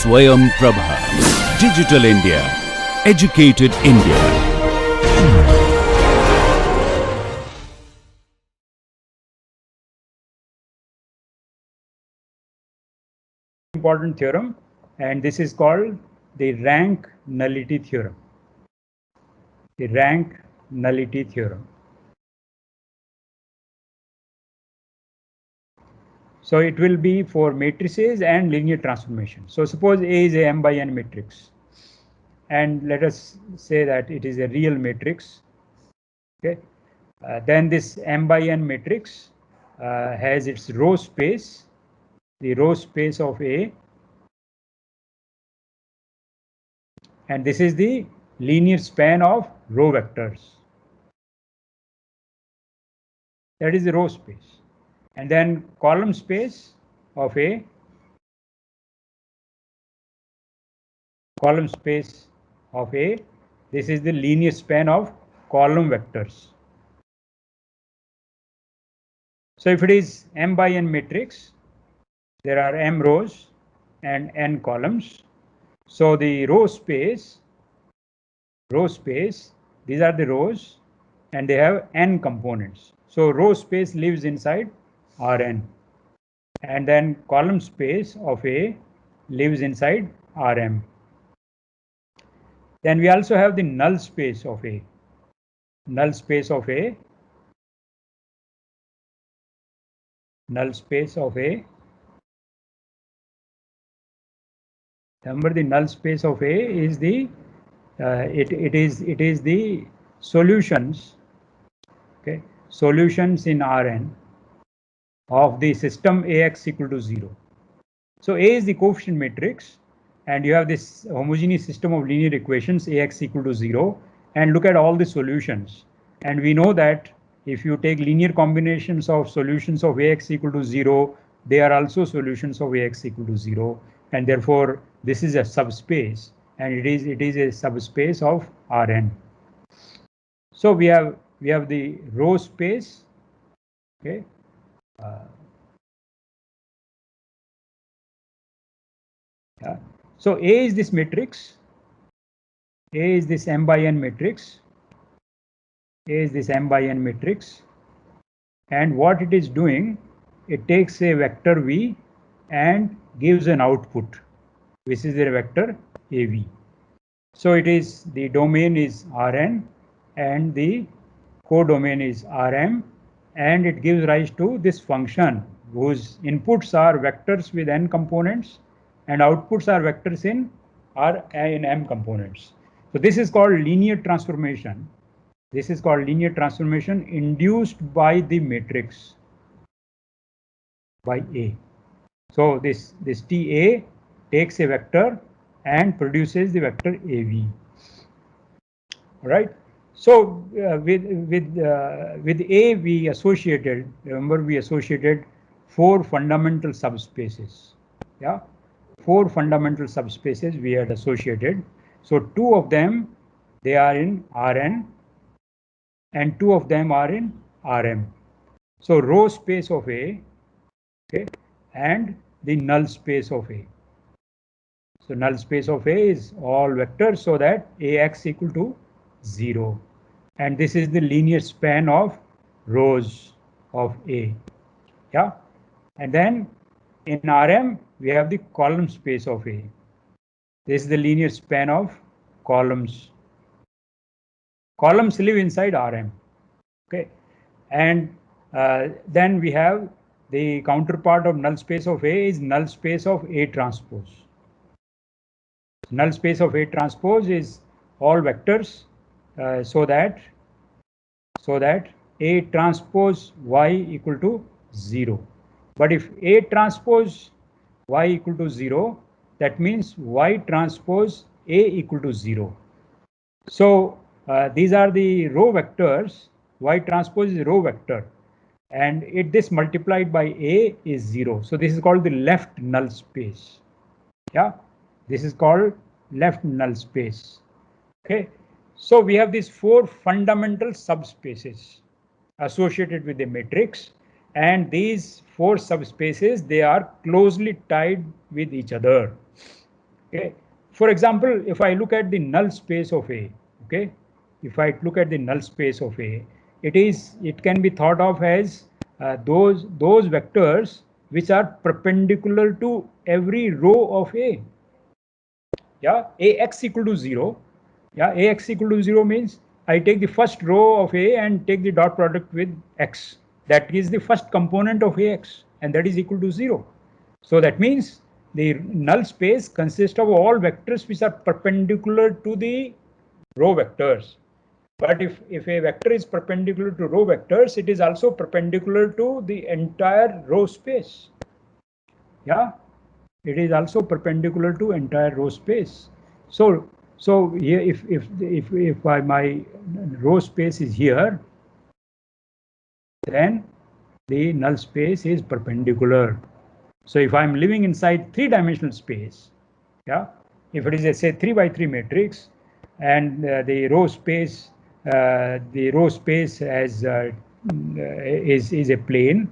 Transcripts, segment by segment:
Swayam Prabha. Digital India. Educated India. Important theorem, and this is called the rank nullity theorem. The rank nullity theorem. So it will be for matrices and linear transformation. So suppose A is a m by n matrix, and let us say that it is a real matrix. Okay, then this m by n matrix has its row space, the row space of A, and this is the linear span of row vectors. That is the row space. And then column space of A, column space of A, this is the linear span of column vectors. So if it is m by n matrix, there are m rows and n columns. So the row space, these are the rows, and they have n components. So row space lives inside Rn, and then column space of A lives inside Rm. Then we also have the null space of A. Null space of A. Null space of A. Remember, the null space of A is the it is the solutions. Okay, solutions in Rn of the system Ax equal to 0. So A is the coefficient matrix, and you have this homogeneous system of linear equations Ax equal to 0, and look at all the solutions. And we know that if you take linear combinations of solutions of Ax equal to 0, they are also solutions of Ax equal to 0, and therefore this is a subspace, and it is a subspace of Rn. So we have the row space. Okay. Yeah. So A is this matrix. A is this m by n matrix. A is this m by n matrix. And what it is doing, it takes a vector V and gives an output, which is a vector AV. So it is, the domain is Rn and the codomain is Rm, and it gives rise to this function whose inputs are vectors with n components and outputs are vectors in m components. So this is called linear transformation. This is called linear transformation induced by the matrix, by A. So this TA takes a vector and produces the vector AV. All right. So with A we associated, remember, we associated 4 fundamental subspaces. Yeah, 4 fundamental subspaces we had associated. So 2 of them, they are in Rn, and 2 of them are in Rm. So row space of A, okay, and the null space of A. So null space of A is all vectors, so that Ax equal to 0. And this is the linear span of rows of A. Yeah. And then in Rm, we have the column space of A. This is the linear span of columns. Columns live inside Rm. Okay. And then we have the counterpart of null space of A is null space of A transpose. Null space of A transpose is all vectors, so that A transpose Y equal to 0. But if A transpose Y equal to 0, that means Y transpose A equal to 0. So these are the row vectors. Y transpose is a row vector, and this multiplied by A is 0. So this is called the left null space. Yeah, this is called left null space. Okay, so we have these 4 fundamental subspaces associated with the matrix, and these 4 subspaces, they are closely tied with each other. Okay. For example, if I look at the null space of A, okay, if I look at the null space of A, it can be thought of as those vectors which are perpendicular to every row of A. Yeah, Ax equal to 0. Yeah, Ax equal to 0 means I take the first row of A and take the dot product with x. That is the first component of Ax, and that is equal to 0. So that means the null space consists of all vectors which are perpendicular to the row vectors. But if a vector is perpendicular to row vectors, it is also perpendicular to the entire row space. Yeah, it is also perpendicular to entire row space. So here, if my row space is here, then the null space is perpendicular. So if I'm living inside three-dimensional space, yeah, if it is a say 3 by 3 matrix, and the row space as is a plane,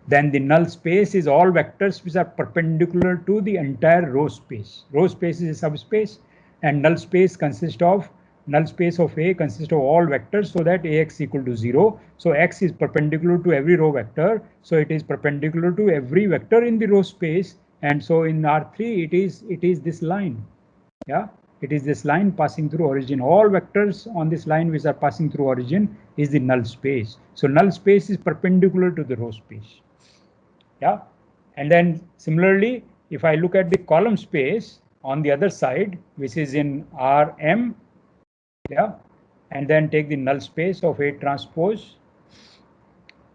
then the null space is all vectors which are perpendicular to the entire row space. Row space is a subspace, and null space of A consists of all vectors, so that Ax equal to 0. So x is perpendicular to every row vector, so it is perpendicular to every vector in the row space, and so in R3 it is this line. Yeah, it is this line passing through origin. All vectors on this line which are passing through origin is the null space. So null space is perpendicular to the row space. Yeah, and then similarly, if I look at the column space on the other side, which is in Rm, yeah, and then take the null space of A transpose.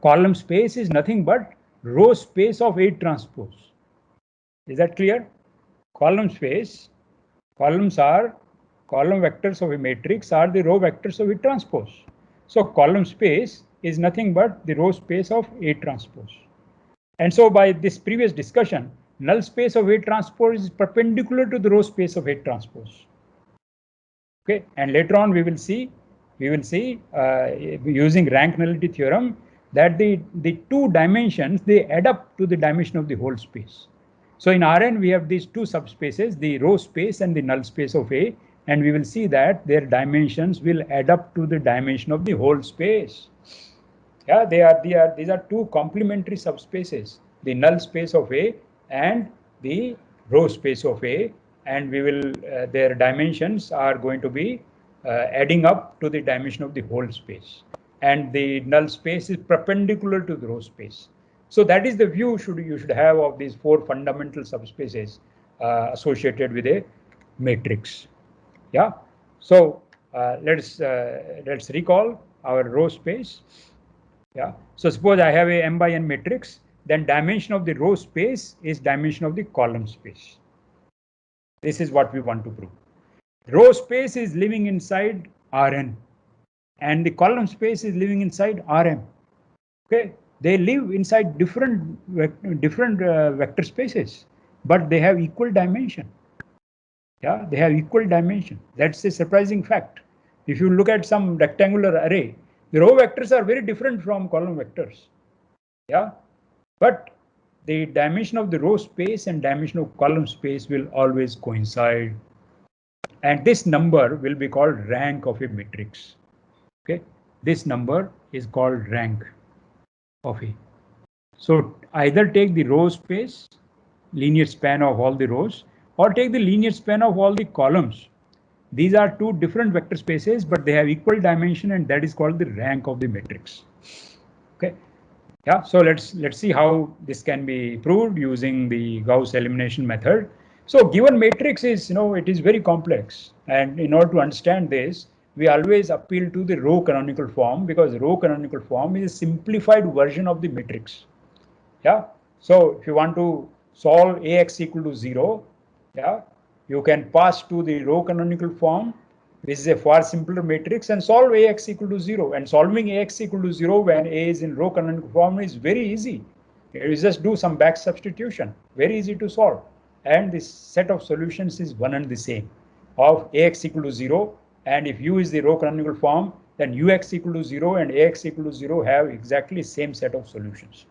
Column space is nothing but row space of A transpose. Is that clear? Column space, column vectors of a matrix are the row vectors of A transpose. So column space is nothing but the row space of A transpose. And so by this previous discussion, null space of A transpose is perpendicular to the row space of A transpose. Okay, and later on we will see using rank nullity theorem that the two dimensions, they add up to the dimension of the whole space. So in Rn we have these two subspaces, the row space and the null space of A, and we will see that their dimensions will add up to the dimension of the whole space. Yeah, these are two complementary subspaces, the null space of A and the row space of A, and we will their dimensions are going to be adding up to the dimension of the whole space, and the null space is perpendicular to the row space. So that is the view you should have of these four fundamental subspaces associated with a matrix. Yeah. So let's recall our row space. Yeah. So suppose I have a m by n matrix, then dimension of the row space is dimension of the column space. This is what we want to prove. Row space is living inside Rn, and the column space is living inside Rm. Okay, they live inside different vector spaces, but they have equal dimension. Yeah, they have equal dimension. That's a surprising fact. If you look at some rectangular array, the row vectors are very different from column vectors. Yeah, but the dimension of the row space and dimension of column space will always coincide, and this number will be called rank of a matrix. Okay, this number is called rank of A. So either take the row space, linear span of all the rows, or take the linear span of all the columns. These are two different vector spaces, but they have equal dimension, and that is called the rank of the matrix. Okay. Yeah, so let's see how this can be proved using the Gauss elimination method. So given matrix is, it is very complex, and in order to understand this, we always appeal to the row canonical form, because row canonical form is a simplified version of the matrix. Yeah, so if you want to solve Ax equal to 0, yeah, you can pass to the row canonical form, which is a far simpler matrix, and solve Ax equal to 0. And solving Ax equal to 0 when A is in row canonical form is very easy. You just do some back substitution, very easy to solve. And this set of solutions is one and the same of Ax equal to 0. And if U is the row canonical form, then Ux equal to 0 and Ax equal to 0 have exactly same set of solutions.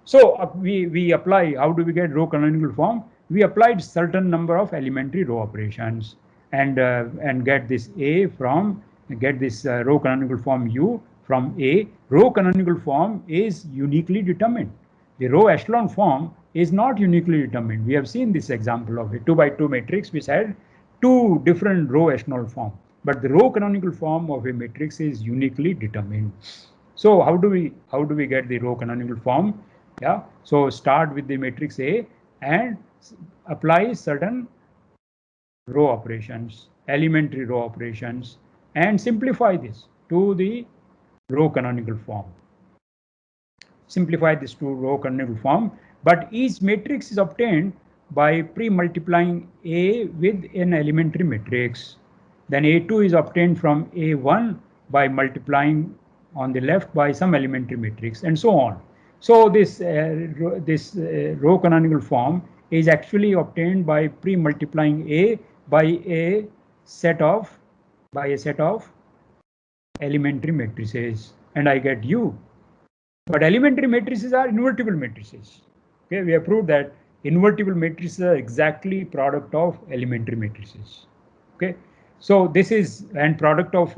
So we apply, how do we get row canonical form? we applied certain number of elementary row operations and get this A from, get this row canonical form U from A. Row canonical form is uniquely determined. The row echelon form is not uniquely determined. We have seen this example of a 2 by 2 matrix which had two different row echelon form, but the row canonical form of a matrix is uniquely determined. So how do we get the row canonical form? Yeah, so start with the matrix A and apply certain row operations, elementary row operations, and simplify this to the row canonical form. Simplify this to row canonical form, but each matrix is obtained by pre-multiplying A with an elementary matrix. Then A2 is obtained from A1 by multiplying on the left by some elementary matrix, and so on. So this row canonical form is actually obtained by pre-multiplying A by a set of elementary matrices, and I get U. But elementary matrices are invertible matrices. Okay, we have proved that invertible matrices are exactly product of elementary matrices. Okay, so this is, and product of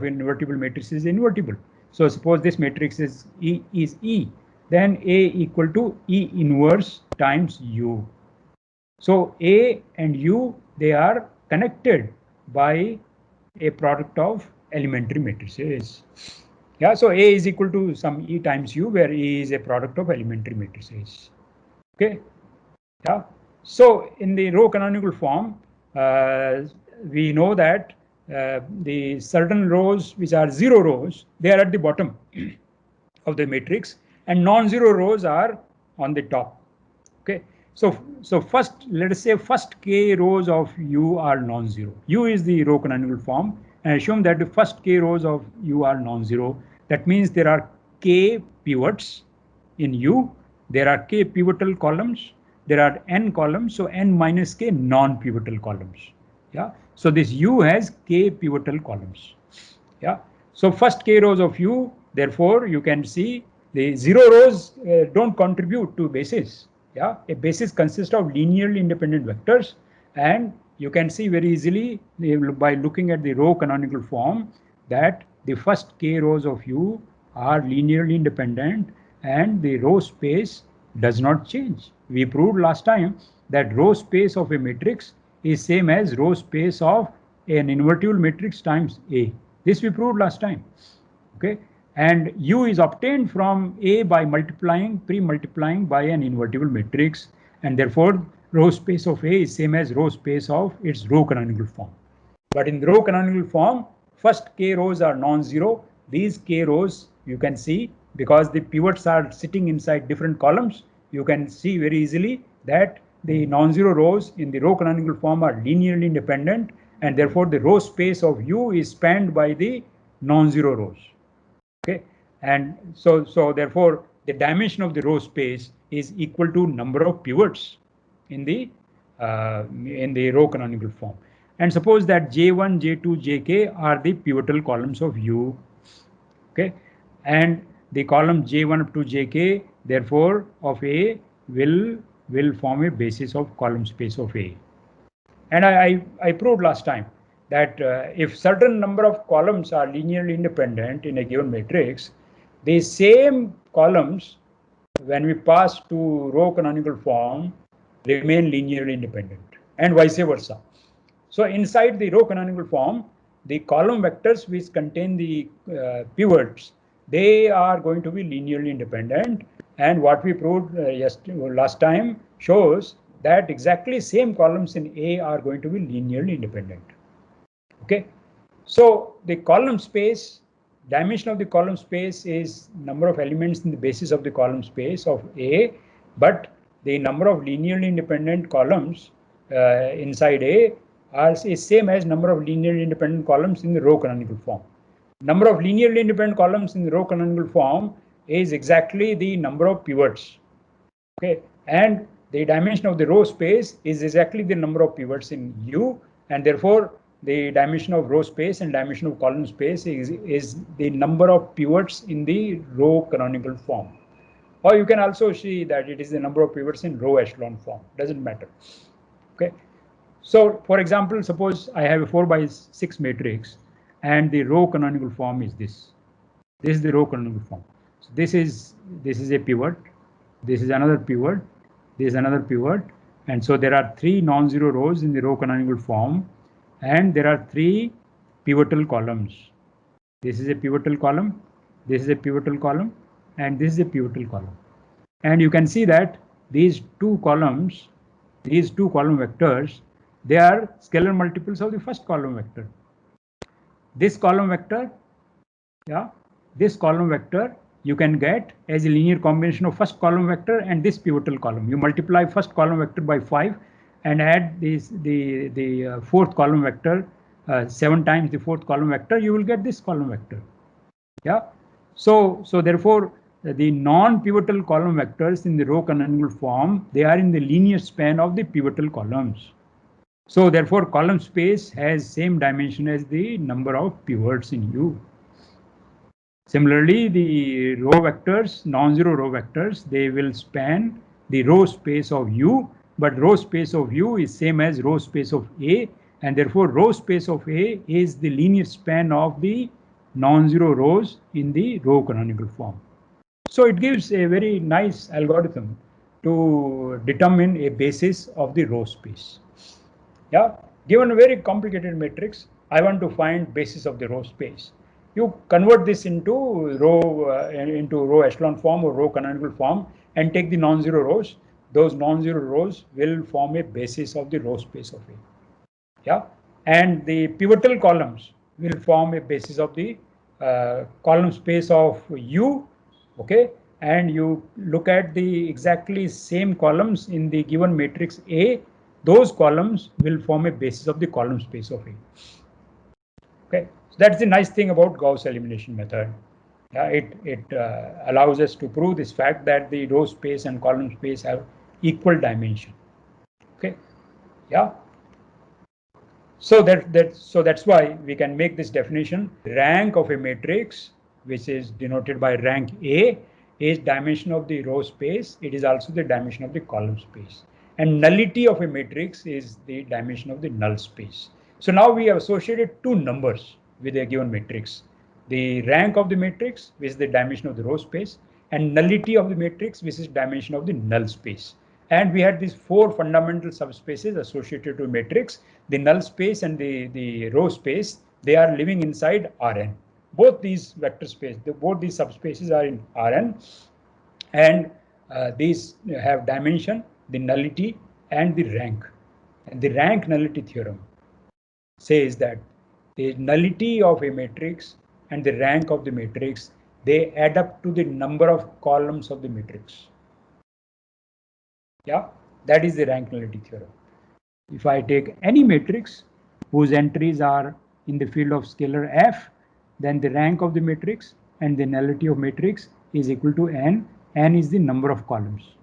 invertible matrices is invertible. So suppose this matrix is E, then A equal to E inverse times U. So A and U, they are connected by a product of elementary matrices. Yeah, so A is equal to some E times U, where E is a product of elementary matrices. Okay. Yeah. So in the row canonical form, we know that the certain rows which are zero rows, they are at the bottom of the matrix, and non-zero rows are on the top. Okay. So first, let us say first k rows of U are non-zero. U is the row canonical form, and assume that the first k rows of U are non-zero. That means there are k pivots in U. There are k pivotal columns. There are n columns, so n minus k non-pivotal columns. Yeah. So this U has k pivotal columns. Yeah. So first k rows of U, therefore you can see the zero rows don't contribute to basis. Yeah, a basis consists of linearly independent vectors, and you can see very easily by looking at the row canonical form that the first k rows of U are linearly independent and the row space does not change. We proved last time that row space of a matrix is same as row space of an invertible matrix times A. This we proved last time. Okay. And U is obtained from A by pre-multiplying by an invertible matrix, and therefore row space of A is same as row space of its row canonical form. But in the row canonical form, first k rows are non-zero. These k rows you can see, because the pivots are sitting inside different columns, you can see very easily that the non-zero rows in the row canonical form are linearly independent, and therefore the row space of U is spanned by the non-zero rows. Okay, and so therefore the dimension of the row space is equal to number of pivots in the row canonical form. And suppose that J1, J2, Jk are the pivotal columns of U. Okay, and the column J1 up to Jk, therefore of A will form a basis of column space of A. And I proved last time that if certain number of columns are linearly independent in a given matrix, the same columns, when we pass to row canonical form, remain linearly independent, and vice versa. So inside the row canonical form, the column vectors which contain the pivots, they are going to be linearly independent. And what we proved last time shows that exactly same columns in A are going to be linearly independent. Okay, so the column space, dimension of the column space is number of elements in the basis of the column space of A, but the number of linearly independent columns inside A is same as number of linearly independent columns in the row canonical form. Number of linearly independent columns in the row canonical form is exactly the number of pivots. Okay, and the dimension of the row space is exactly the number of pivots in U, and therefore the dimension of row space and dimension of column space is the number of pivots in the row canonical form. Or you can also see that it is the number of pivots in row echelon form, doesn't matter. Okay. So for example, suppose I have a 4x6 matrix and the row canonical form is this. This is the row canonical form. So this is a pivot. This is another pivot. This is another pivot. And so there are 3 non-zero rows in the row canonical form, and there are 3 pivotal columns. This is a pivotal column. This is a pivotal column, and this is a pivotal column. And you can see that these two column vectors, they are scalar multiples of the first column vector. This column vector, this column vector you can get as a linear combination of first column vector and this pivotal column. You multiply first column vector by 5 and add the fourth column vector 7 times the fourth column vector, you will get this column vector. So therefore the non-pivotal column vectors in the row canonical form, they are in the linear span of the pivotal columns. So therefore column space has same dimension as the number of pivots in U. Similarly, the row vectors, non-zero row vectors, they will span the row space of U, but row space of U is same as row space of A, and therefore row space of A is the linear span of the non-zero rows in the row canonical form. So it gives a very nice algorithm to determine a basis of the row space. Given a very complicated matrix, I want to find basis of the row space. You convert this into row echelon form or row canonical form and take the non-zero rows. Those non-zero rows will form a basis of the row space of A. And the pivotal columns will form a basis of the column space of U. Okay, and you look at the exactly same columns in the given matrix A. Those columns will form a basis of the column space of A. Okay, so that's the nice thing about Gauss elimination method. It allows us to prove this fact that the row space and column space have equal dimension. Okay, so that's why we can make this definition. Rank of a matrix, which is denoted by rank A, is dimension of the row space. It is also the dimension of the column space. And nullity of a matrix is the dimension of the null space. So now we have associated two numbers with a given matrix. The rank of the matrix, which is the dimension of the row space, and nullity of the matrix, which is dimension of the null space. And we had these 4 fundamental subspaces associated to a matrix. The null space and the row space, they are living inside Rn. Both these vector space, both these subspaces are in Rn, and these have dimension, the nullity, and the rank. And the rank nullity theorem says that the nullity of a matrix and the rank of the matrix, they add up to the number of columns of the matrix. That is the rank nullity theorem. If I take any matrix whose entries are in the field of scalar f, then the rank of the matrix and the nullity of matrix is equal to n. N is the number of columns.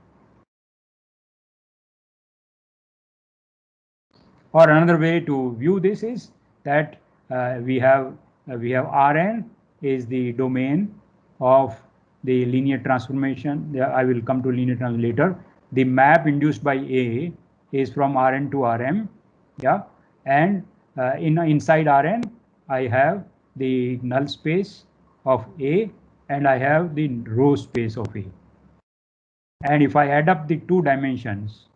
Or another way to view this is that we have Rn is the domain of the linear transformation. I will come to linear transformation later. The map induced by A is from Rn to Rm, and inside Rn I have the null space of A and I have the row space of A. And if I add up the two dimensions,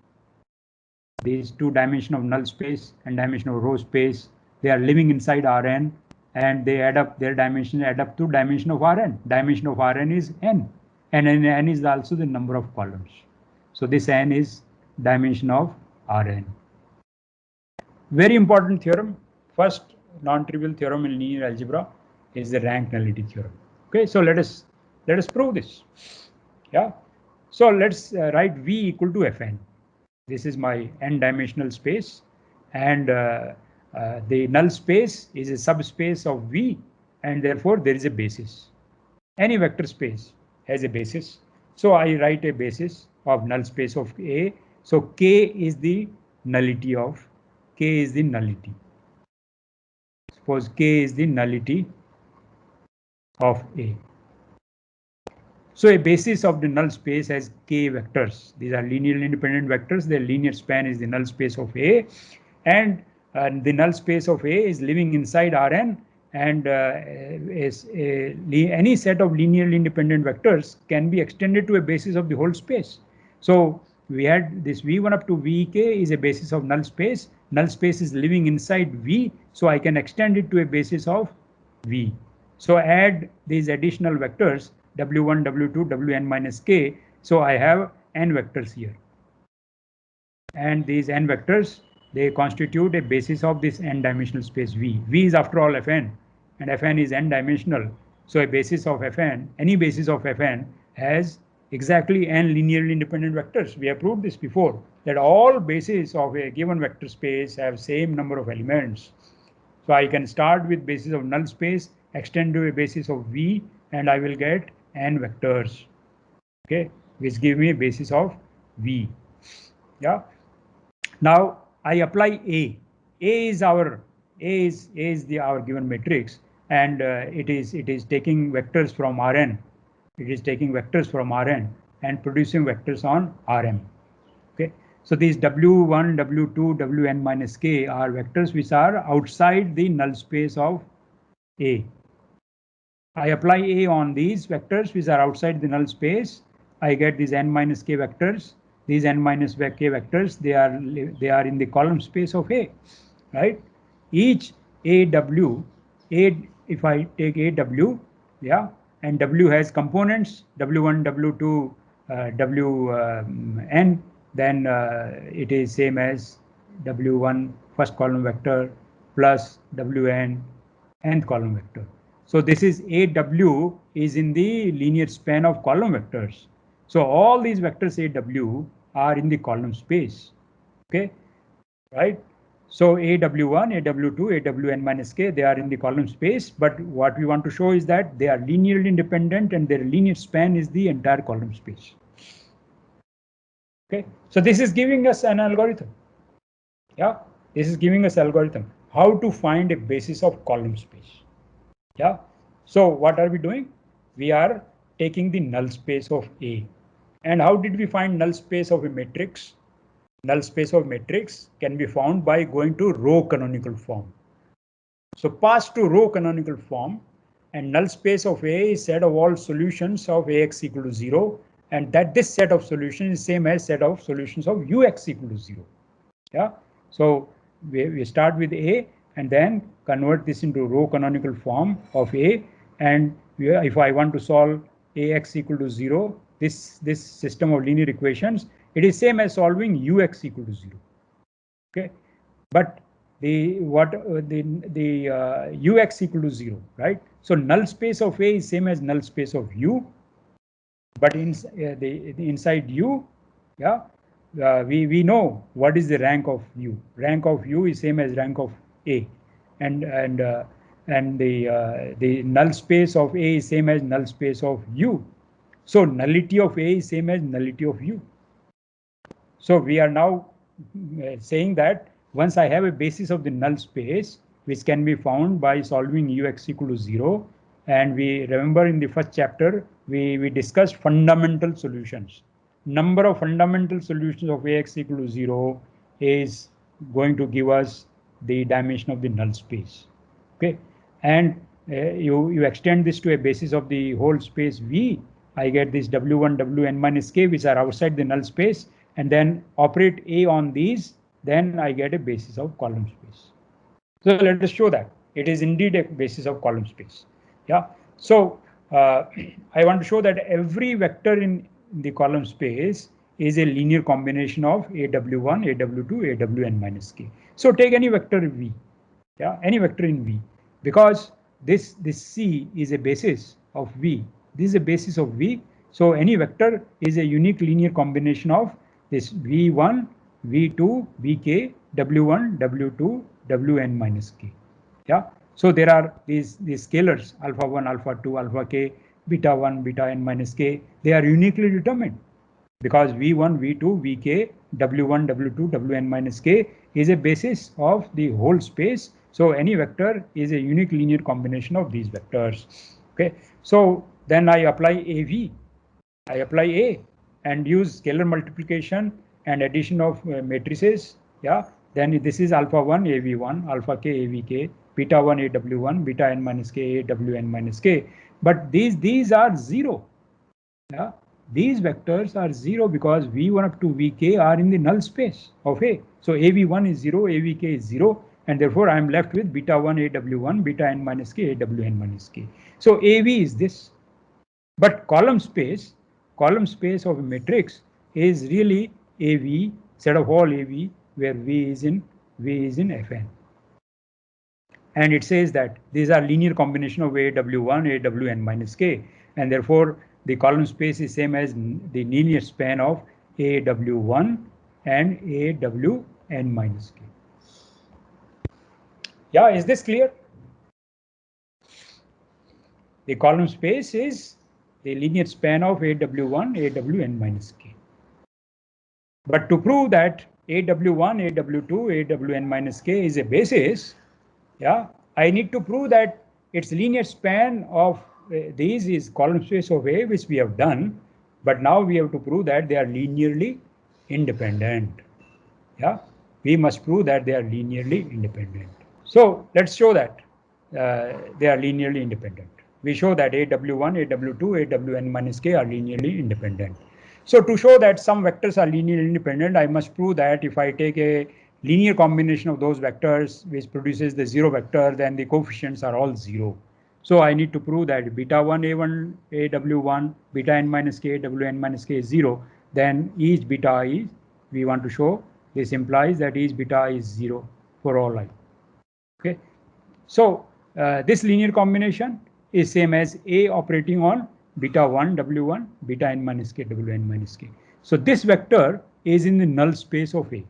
these two dimension of null space and dimension of row space, they are living inside Rn, and they add up, their dimension add up to dimension of Rn. Dimension of Rn is n, and n is also the number of columns. So this n is dimension of Rn. Very important theorem. First non-trivial theorem in linear algebra is the rank nullity theorem. Okay, so let us prove this. So let's write V equal to Fn. This is my n-dimensional space, and the null space is a subspace of V, and therefore there is a basis. Any vector space has a basis. So I write a basis of null space of A. So K is the nullity of Suppose K is the nullity of A. So a basis of the null space has k vectors. These are linearly independent vectors. Their linear span is the null space of A, and the null space of A is living inside Rn, and any set of linearly independent vectors can be extended to a basis of the whole space. So we had this V1 up to Vk is a basis of null space. Null space is living inside V, so I can extend it to a basis of V. So add these additional vectors W1, W2, Wn minus k. So I have n vectors here. And these n vectors, they constitute a basis of this n-dimensional space V. V is after all Fn, and Fn is n-dimensional. So a basis of Fn, any basis of Fn has exactly n linearly independent vectors. We have proved this before, that all bases of a given vector space have same number of elements. So I can start with basis of null space, extend to a basis of V, and I will get n vectors, okay, which give me a basis of V. Yeah. Now I apply A. A is our given matrix, and it is taking vectors from Rn. It is taking vectors from Rn and producing vectors on Rm. Okay. So these W1, W2, Wn minus k are vectors which are outside the null space of A. I apply A on these vectors which are outside the null space. I get these n minus k vectors. These n minus k vectors, they are in the column space of A, right? Each AW, if I take AW, yeah, and W has components W1, W2, Wn, then it is same as W1 first column vector plus Wn nth column vector. So this is AW is in the linear span of column vectors. So all these vectors AW are in the column space. Okay, right? So AW1, AW2, AWN minus k, they are in the column space. But what we want to show is that they are linearly independent and their linear span is the entire column space. Okay, so this is giving us an algorithm. Yeah, this is giving us algorithm how to find a basis of column space. Yeah, so what are we doing? We are taking the null space of A. And how did we find null space of a matrix? Null space of matrix can be found by going to row canonical form. So pass to row canonical form, and null space of A is set of all solutions of Ax equal to 0, and that this set of solutions is same as set of solutions of Ux equal to 0. Yeah, so we start with A and then convert this into row canonical form of A, and if I want to solve Ax equal to 0, this system of linear equations, it is same as solving Ux equal to 0. Okay, but Ux equal to 0, right? So null space of A is same as null space of U, but inside U, yeah, we know what is the rank of U. Rank of U is same as rank of A, and the null space of A is same as null space of U. So nullity of A is same as nullity of U. So we are now saying that once I have a basis of the null space, which can be found by solving Ux equal to 0, and we remember in the first chapter we discussed fundamental solutions. Number of fundamental solutions of Ax equal to 0 is going to give us the dimension of the null space. Okay, and you extend this to a basis of the whole space V. I get this W1, Wn minus k, which are outside the null space, and then operate A on these, then I get a basis of column space. So let us show that it is indeed a basis of column space. Yeah. So I want to show that every vector in the column space is a linear combination of AW1, AW2, AWN minus k. So take any vector V. Yeah, any vector in V, because this C is a basis of V. This is a basis of V. So any vector is a unique linear combination of this V1, V2, Vk, W1, W2, Wn minus k. Yeah. So there are these scalars alpha 1, alpha 2, alpha k, beta 1, beta n minus k. They are uniquely determined because V1, V2, Vk, W1, W2, Wn minus k is a basis of the whole space. So any vector is a unique linear combination of these vectors. Okay. So then I apply AV. I apply A and use scalar multiplication and addition of matrices. Yeah, then this is alpha 1 AV1, alpha k AVK, beta 1 AW1, beta n minus k AWN minus k. But these are zero. Yeah, these vectors are zero because V1 up to Vk are in the null space of A. So AV1 is zero, AVK is zero, and therefore I am left with beta 1 AW1, beta n minus k AWN minus k. So AV is this. But column space of a matrix is really AV, set of all AV, where V is in Fn. And it says that these are linear combination of AW1, AWN minus k, and therefore the column space is same as the linear span of AW1 and AWN minus k. Yeah, is this clear? The column space is the linear span of AW1, AWN minus k. But to prove that AW1, AW2, AWN minus k is a basis, yeah, I need to prove that its linear span of these is column space of A, which we have done, but now we have to prove that they are linearly independent. Yeah, we must prove that they are linearly independent. So let's show that they are linearly independent. We show that AW1, AW2, AWN minus k are linearly independent. So to show that some vectors are linearly independent, I must prove that if I take a linear combination of those vectors which produces the zero vector, then the coefficients are all zero. So I need to prove that beta 1 A1 AW1 beta n minus k AWN minus k is zero. Then each beta is, we want to show this implies that each beta is zero for all I. Okay, so this linear combination is same as A operating on beta 1 W1 beta n minus k WN minus k. So this vector is in the null space of A.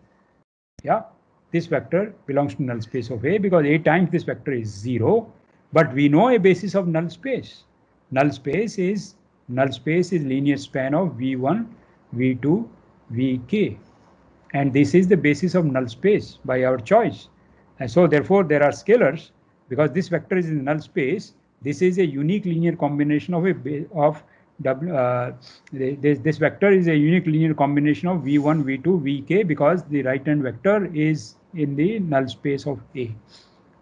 Yeah, this vector belongs to null space of A because A times this vector is zero. But we know a basis of null space. Null space is linear span of V1, V2, Vk, and this is the basis of null space by our choice. And so therefore there are scalars because this vector is in null space. This is a unique linear combination of this vector is a unique linear combination of V1, V2, Vk because the right hand vector is in the null space of A.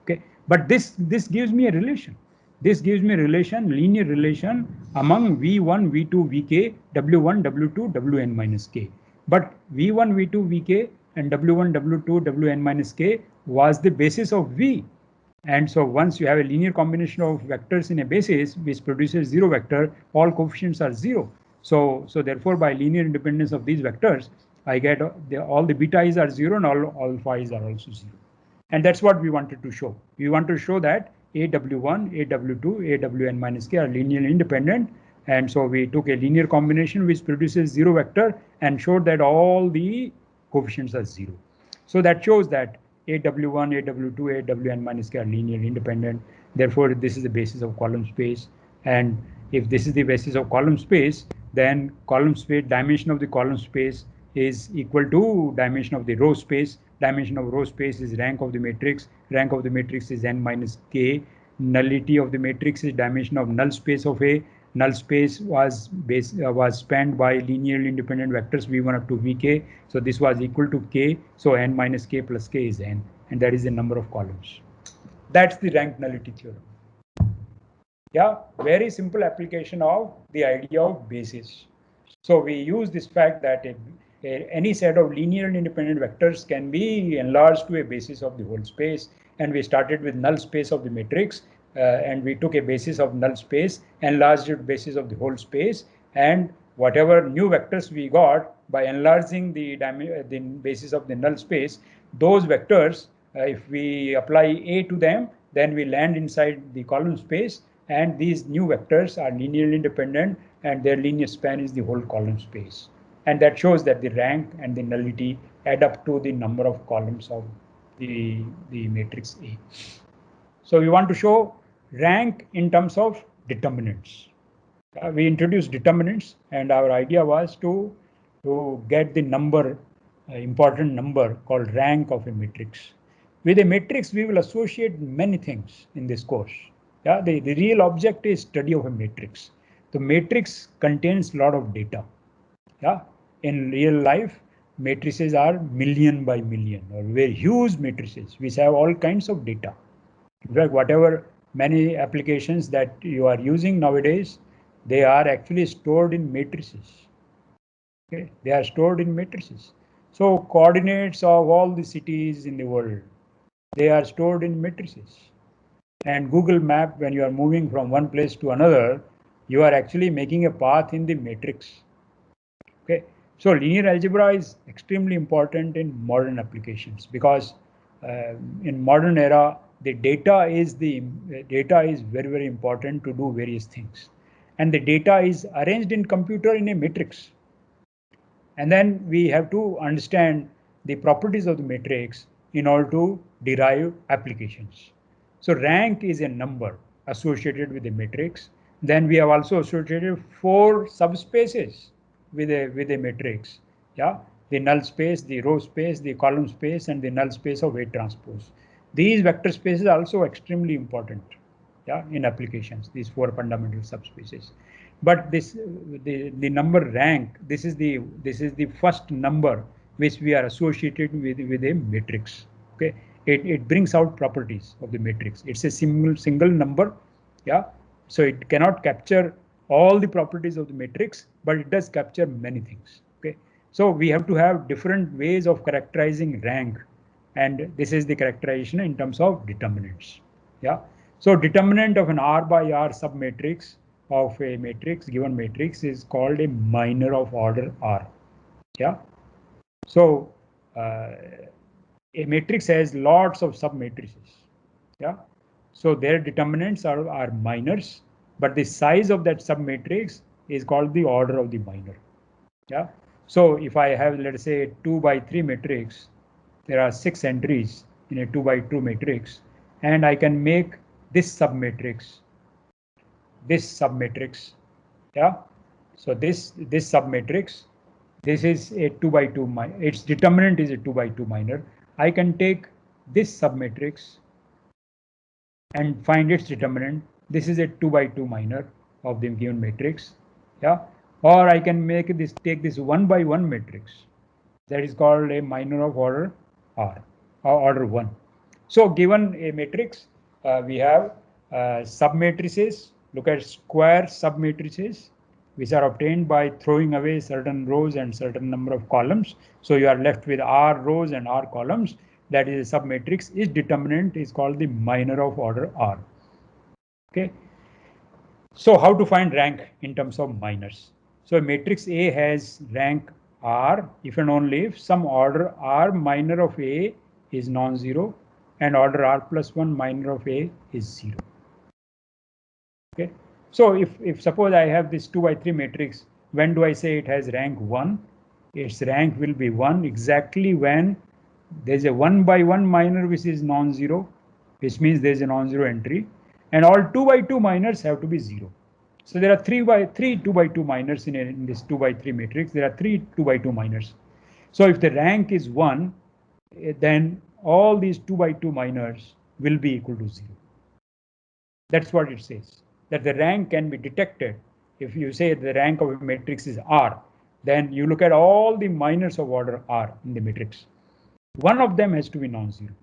Okay, but this gives me a relation. This gives me a linear relation among V1, V2, Vk, W1, W2, Wn minus k. But V1, V2, Vk and W1, W2, Wn minus k was the basis of V. And so once you have a linear combination of vectors in a basis which produces zero vector, all coefficients are zero. So therefore by linear independence of these vectors, I get all the beta i's are zero and all phi i's are also zero. And that's what we wanted to show. We want to show that AW1, AW2, AWN minus k are linearly independent. And so we took a linear combination which produces zero vector and showed that all the coefficients are zero. So that shows that AW1, AW2, AWN minus k are linearly independent. Therefore, this is the basis of column space. And if this is the basis of column space, then column space, dimension of the column space is equal to dimension of the row space. Dimension of row space is rank of the matrix. Rank of the matrix is n minus k. Nullity of the matrix is dimension of null space of A. Null space was spanned by linearly independent vectors V1 up to Vk. So this was equal to k. So n minus k plus k is n, and that is the number of columns. That's the rank nullity theorem. Yeah, very simple application of the idea of basis. So we use this fact that any set of linearly independent vectors can be enlarged to a basis of the whole space. And we started with null space of the matrix, and we took a basis of null space, enlarged it to basis of the whole space, and whatever new vectors we got by enlarging the basis of the null space, those vectors, if we apply A to them, then we land inside the column space, and these new vectors are linearly independent and their linear span is the whole column space. And that shows that the rank and the nullity add up to the number of columns of the matrix A. So we want to show rank in terms of determinants. We introduced determinants, and our idea was to get the number, important number called rank of a matrix. With a matrix, we will associate many things in this course. Yeah, the real object is study of a matrix. the matrix contains a lot of data. Yeah, in real life, matrices are million by million or very huge matrices which have all kinds of data. In fact, whatever many applications that you are using nowadays, they are actually stored in matrices. Okay, they are stored in matrices. So coordinates of all the cities in the world, they are stored in matrices. And Google Map, when you are moving from one place to another, you are actually making a path in the matrix. Okay, so linear algebra is extremely important in modern applications because in modern era, the data is very important to do various things, and the data is arranged in computer in a matrix. And then we have to understand the properties of the matrix in order to derive applications. So rank is a number associated with the matrix. Then we have also associated 4 subspaces with a matrix. Yeah, the null space, the row space, the column space, and the null space of A transpose. These vector spaces are also extremely important. Yeah, in applications, these 4 fundamental subspaces. But the number rank, this is the first number which we are associated with a matrix. Okay, it brings out properties of the matrix. It's a single number. Yeah, so it cannot capture all the properties of the matrix, but it does capture many things. Okay, so we have to have different ways of characterizing rank, and this is the characterization in terms of determinants. Yeah, so determinant of an R by R submatrix of a matrix, given matrix, is called a minor of order R. Yeah, so a matrix has lots of submatrices. Yeah, so their determinants are minors, but the size of that submatrix is called the order of the minor. Yeah, so if I have, let's say, a 2 by 3 matrix, there are 6 entries in a 2 by 2 matrix, and I can make this submatrix. Yeah, so this submatrix, this is a 2 by 2 its determinant is a 2 by 2 minor. I can take this submatrix and find its determinant. This is a 2 by 2 minor of the given matrix. Yeah, or I can take this 1 by 1 matrix, that is called a minor of order R or order 1. So given a matrix, we have submatrices. Look at square submatrices, which are obtained by throwing away certain rows and certain number of columns. So you are left with R rows and R columns. That is a submatrix. Its determinant is called the minor of order R. Okay. So how to find rank in terms of minors? So matrix A has rank R if and only if some order R minor of A is non-zero and order R plus 1 minor of A is 0. Okay. So if suppose I have this 2 by 3 matrix, when do I say it has rank 1? Its rank will be 1 exactly when there's a 1 by 1 minor which is non-zero, which means there's a non-zero entry, and all 2 by 2 minors have to be 0. So there are 2 by 2 minors in this 2 by 3 matrix. There are 3 2 by 2 minors. So if the rank is 1, then all these 2 by 2 minors will be equal to 0. That's what it says, that the rank can be detected. If you say the rank of a matrix is R, then you look at all the minors of order R in the matrix. One of them has to be non-zero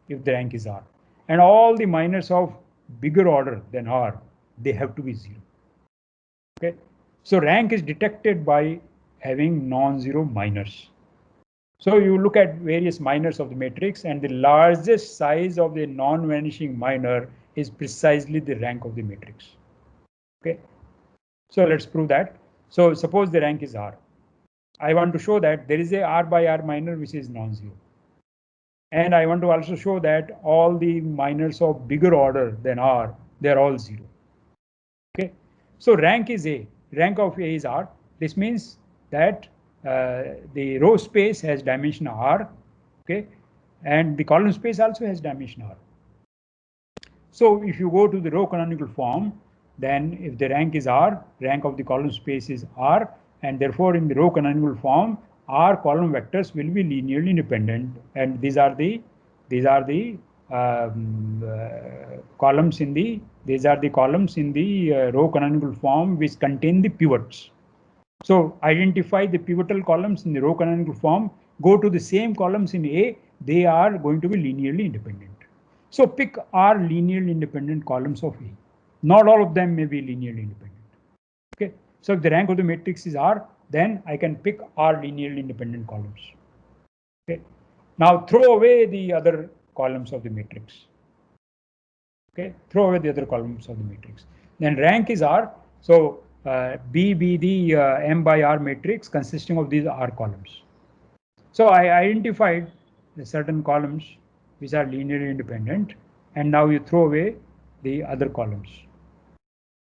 if the rank is R, and all the minors of bigger order than R, they have to be 0. Okay, so rank is detected by having non-zero minors. So you look at various minors of the matrix, and the largest size of the non-vanishing minor is precisely the rank of the matrix. Okay, so let's prove that. So suppose the rank is R. I want to show that there is a R by R minor which is non-zero. And I want to also show that all the minors of bigger order than R, they're all 0. Okay, so rank is A. Rank of A is R. This means that the row space has dimension R. Okay, and the column space also has dimension R. So if you go to the row canonical form, then if the rank is R, rank of the column space is R, and therefore in the row canonical form, R column vectors will be linearly independent, and these are the columns in the, these are the columns in the row canonical form which contain the pivots. So identify the pivotal columns in the row canonical form, go to the same columns in A, they are going to be linearly independent. So pick R linearly independent columns of A. Not all of them may be linearly independent. Okay, so if the rank of the matrix is R, then I can pick R linearly independent columns. Okay, now throw away the other columns of the matrix. Okay, throw away the other columns of the matrix. Then rank is R. So B be the M by R matrix consisting of these R columns. So I identified the certain columns which are linearly independent, and now you throw away the other columns.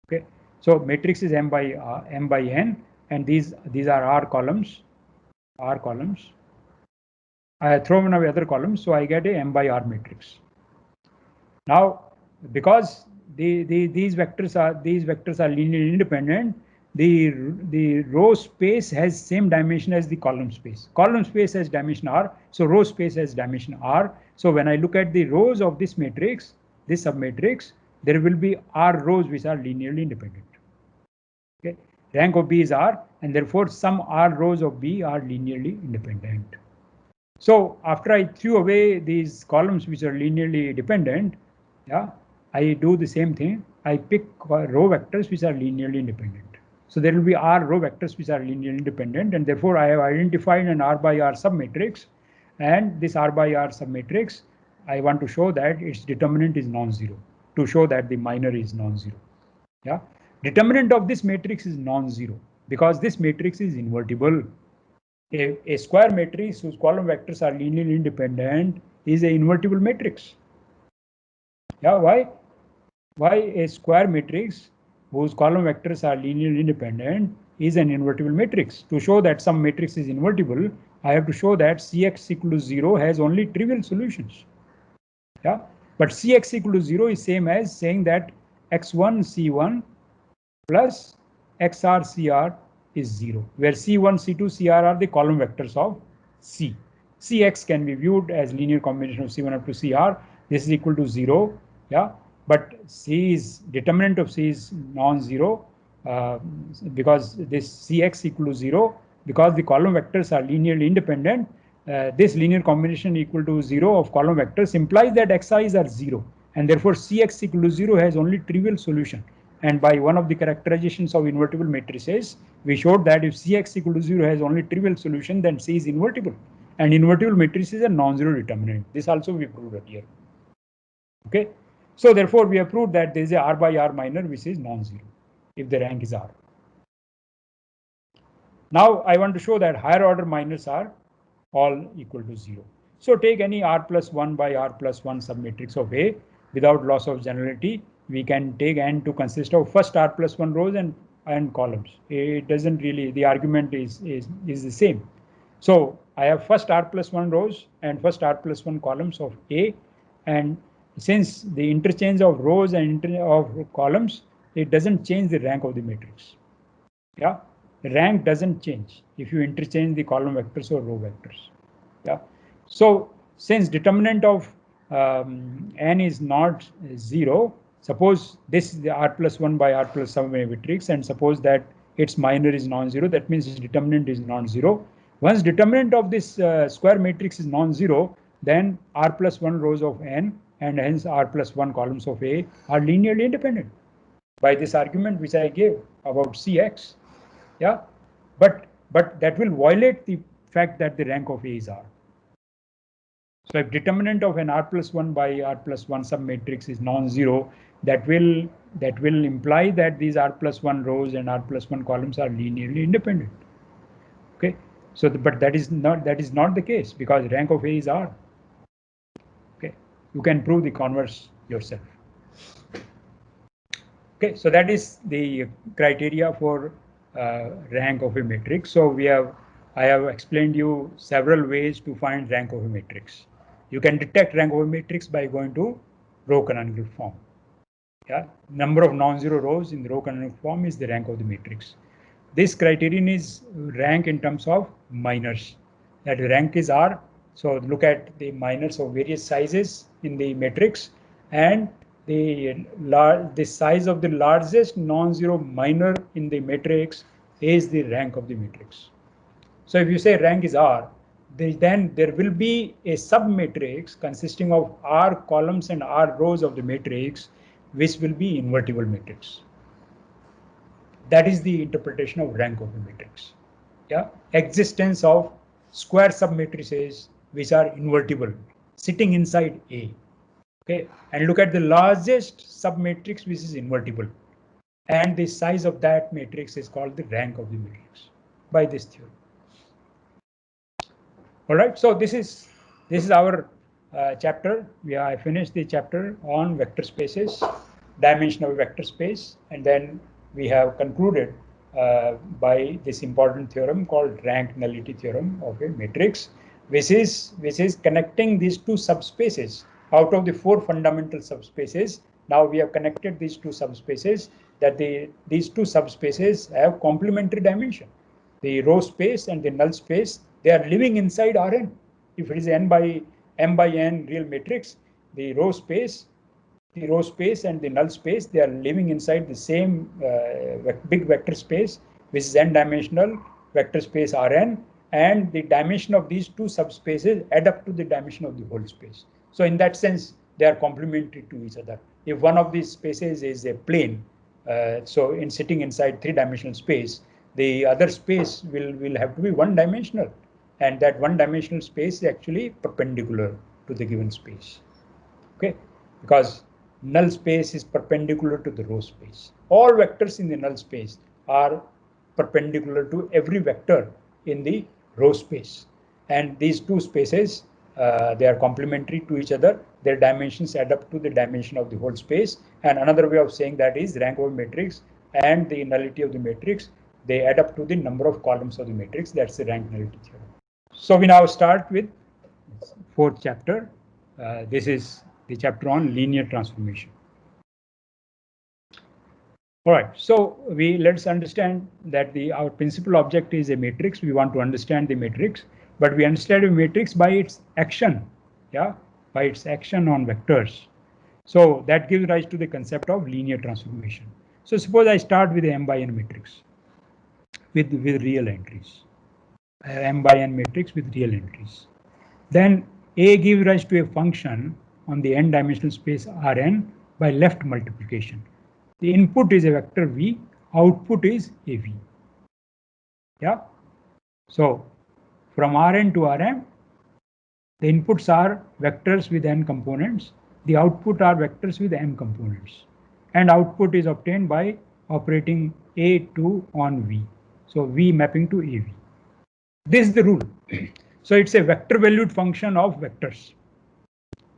Okay, so matrix is M by N, and these are R columns. R columns. I throw away other columns, so I get a M by R matrix. Now, because these vectors are linearly independent, the row space has same dimension as the column space. Column space has dimension R, so row space has dimension R. So when I look at the rows of this matrix, this submatrix, there will be R rows which are linearly independent. Okay, rank of B is R, and therefore some R rows of B are linearly independent. So after I threw away these columns which are linearly dependent, yeah, I do the same thing. I pick row vectors which are linearly independent. So there will be R row vectors which are linearly independent, and therefore I have identified an R by R submatrix. And this R by R submatrix, I want to show that its determinant is non-zero, to show that the minor is non-zero. Yeah, determinant of this matrix is non-zero because this matrix is invertible. A square matrix whose column vectors are linearly independent is an invertible matrix. Yeah, why? Why a square matrix whose column vectors are linearly independent is an invertible matrix? To show that some matrix is invertible, I have to show that Cx equal to 0 has only trivial solutions. Yeah, but Cx equal to 0 is same as saying that x1 C1 plus xr Cr is 0, where C1, C2, Cr are the column vectors of C. Cx can be viewed as linear combination of C1 up to Cr. This is equal to 0. Yeah, but C is determinant of C is non-zero because this Cx equal to 0, because the column vectors are linearly independent. This linear combination equal to 0 of column vectors implies that xi's are 0, and therefore Cx equal to 0 has only trivial solution. And by one of the characterizations of invertible matrices, we showed that if Cx equal to 0 has only trivial solution, then C is invertible. And invertible matrices are non-zero determinant. This also we proved earlier. Okay, so therefore we have proved that there is a R by R minor which is non-zero if the rank is R. Now I want to show that higher order minors are all equal to 0. So take any R plus 1 by R plus 1 submatrix of A without loss of generality. We can take N to consist of first R plus 1 rows and columns. It doesn't really, the argument is the same. So I have first R plus 1 rows and first R plus 1 columns of A, and since the interchange of rows and of columns, it doesn't change the rank of the matrix. Yeah, the rank doesn't change if you interchange the column vectors or row vectors. Yeah, so since determinant of N is not 0, suppose this is the R plus 1 by R plus some matrix, and suppose that its minor is non-zero, that means its determinant is non-zero. Once determinant of this square matrix is non-zero, then R plus 1 rows of N and hence R plus 1 columns of A are linearly independent by this argument which I gave about Cx. Yeah, but that will violate the fact that the rank of A is R. So if determinant of an R plus 1 by R plus 1 submatrix is non-zero, that will imply that these R plus 1 rows and R plus 1 columns are linearly independent. Okay, so but that is not the case because rank of A is R. Okay, you can prove the converse yourself. Okay, so that is the criteria for rank of a matrix. So I have explained you several ways to find rank of a matrix. You can detect rank of a matrix by going to row canonical form. Yeah, number of non-zero rows in the row canonical form is the rank of the matrix. This criterion is rank in terms of minors. That rank is R. So look at the minors of various sizes in the matrix, and the size of the largest non-zero minor in the matrix is the rank of the matrix. So if you say rank is R, then there will be a submatrix consisting of R columns and R rows of the matrix, which will be invertible matrix. That is the interpretation of rank of the matrix. Yeah, existence of square submatrices which are invertible, sitting inside A. Okay, and look at the largest submatrix which is invertible, and the size of that matrix is called the rank of the matrix by this theorem. All right, so this is our chapter. I finished the chapter on vector spaces, dimension of a vector space, and then we have concluded by this important theorem called rank nullity theorem of a matrix, which is connecting these two subspaces. Out of the four fundamental subspaces, now we have connected these two subspaces, that these two subspaces have complementary dimension. The row space and the null space, they are living inside Rn. If it is m by n real matrix, the row space and the null space, they are living inside the same big vector space, which is n-dimensional vector space Rn, and the dimension of these two subspaces add up to the dimension of the whole space. So in that sense, they are complementary to each other. If one of these spaces is a plane, so in sitting inside three-dimensional space, the other space will have to be one-dimensional, and that one-dimensional space is actually perpendicular to the given space. Okay, because null space is perpendicular to the row space. All vectors in the null space are perpendicular to every vector in the row space, and these two spaces, they are complementary to each other. Their dimensions add up to the dimension of the whole space. And another way of saying that is rank of a matrix and the nullity of the matrix, they add up to the number of columns of the matrix. That's the rank nullity theorem. So we now start with fourth chapter. This is the chapter on linear transformation. All right, so let's understand that our principal object is a matrix. We want to understand the matrix, but we understand a matrix by its action, yeah, by its action on vectors. So that gives rise to the concept of linear transformation. So suppose I start with a m by n matrix with real entries, m by n matrix with real entries. Then A gives rise to a function on the n-dimensional space Rn by left multiplication. The input is a vector v, output is a v. Yeah. So from Rn to Rm, the inputs are vectors with n components. The output are vectors with m components. And output is obtained by operating A2 on v. So v mapping to AV. This is the rule. So it's a vector valued function of vectors.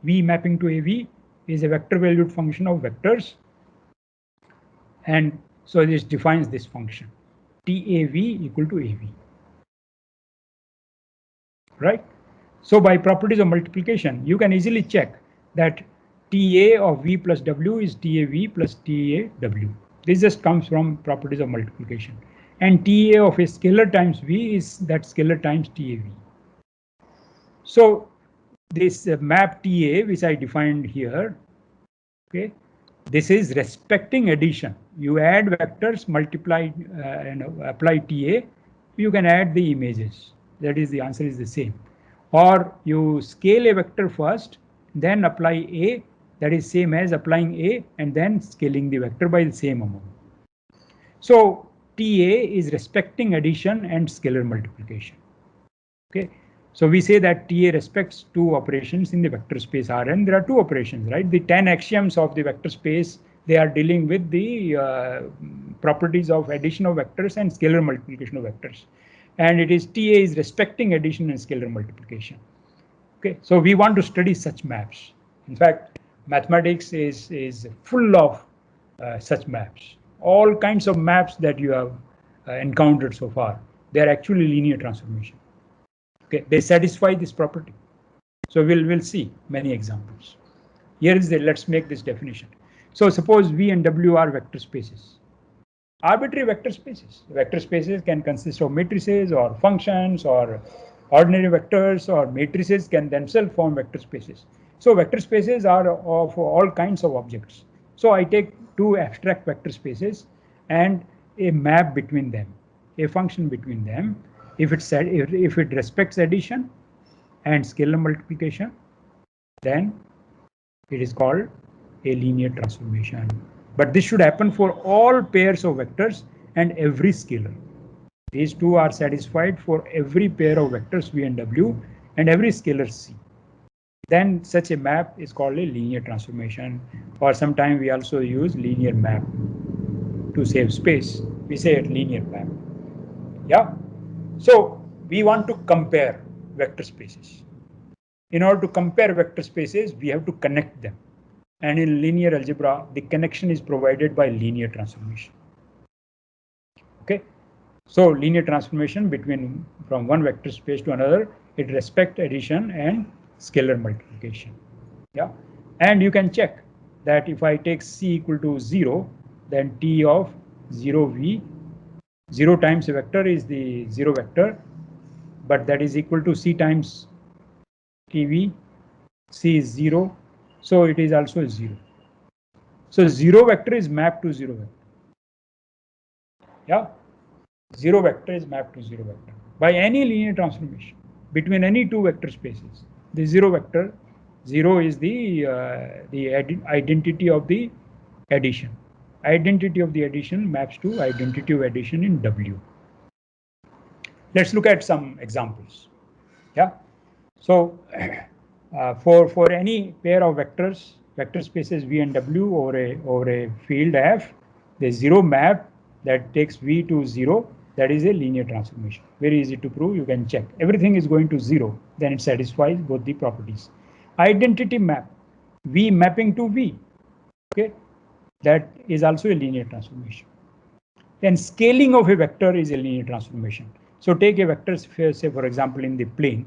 V mapping to AV is a vector valued function of vectors. And so this defines this function. TAV equal to AV. Right? So by properties of multiplication, you can easily check that TA of V plus W is TAV plus TAW. This just comes from properties of multiplication. And TA of a scalar times V is that scalar times TAV. So this map TA, which I defined here, okay, this is respecting addition. You add vectors, multiply and apply TA. You can add the images. That is, the answer is the same. Or you scale a vector first, then apply A. That is same as applying A and then scaling the vector by the same amount. So TA is respecting addition and scalar multiplication. Okay. So we say that TA respects two operations in the vector space Rn. There are two operations, right? The 10 axioms of the vector space, they are dealing with the properties of addition of vectors and scalar multiplication of vectors. And it is TA is respecting addition and scalar multiplication. Okay, so we want to study such maps. In fact, mathematics is full of such maps. All kinds of maps that you have encountered so far, they are actually linear transformation. Okay, they satisfy this property. So we'll see many examples. Here is let's make this definition. So suppose V and W are vector spaces. Arbitrary vector spaces. Vector spaces can consist of matrices or functions or Ordinary vectors or matrices can themselves form vector spaces. So vector spaces are of all kinds of objects. So I take two abstract vector spaces and a map between them, a function between them. If it respects addition and scalar multiplication, then it is called a linear transformation. But this should happen for all pairs of vectors and every scalar. These two are satisfied for every pair of vectors v and w and every scalar c. Then such a map is called a linear transformation, or sometimes we also use linear map to save space. We say a linear map. Yeah. So we want to compare vector spaces. In order to compare vector spaces, we have to connect them. And in linear algebra, the connection is provided by linear transformation. Okay. So linear transformation from one vector space to another, it respects addition and scalar multiplication. Yeah. And you can check that if I take c equal to 0, then t of 0v, 0 times a vector is the 0 vector, but that is equal to c times tv. C is 0, so it is also 0. So 0 vector is mapped to 0 vector. Yeah, 0 vector is mapped to 0 vector by any linear transformation between any two vector spaces. The 0 vector, 0 is the identity of the addition. Identity of the addition maps to identity of addition in W. Let's look at some examples. Yeah. So for any pair of vectors, vector spaces V and W over a field F, the 0 map that takes V to 0, that is a linear transformation. Very easy to prove. You can check. Everything is going to 0, then it satisfies both the properties. Identity map, V mapping to V. Okay, that is also a linear transformation. Then scaling of a vector is a linear transformation. So take a vector, say for example in the plane,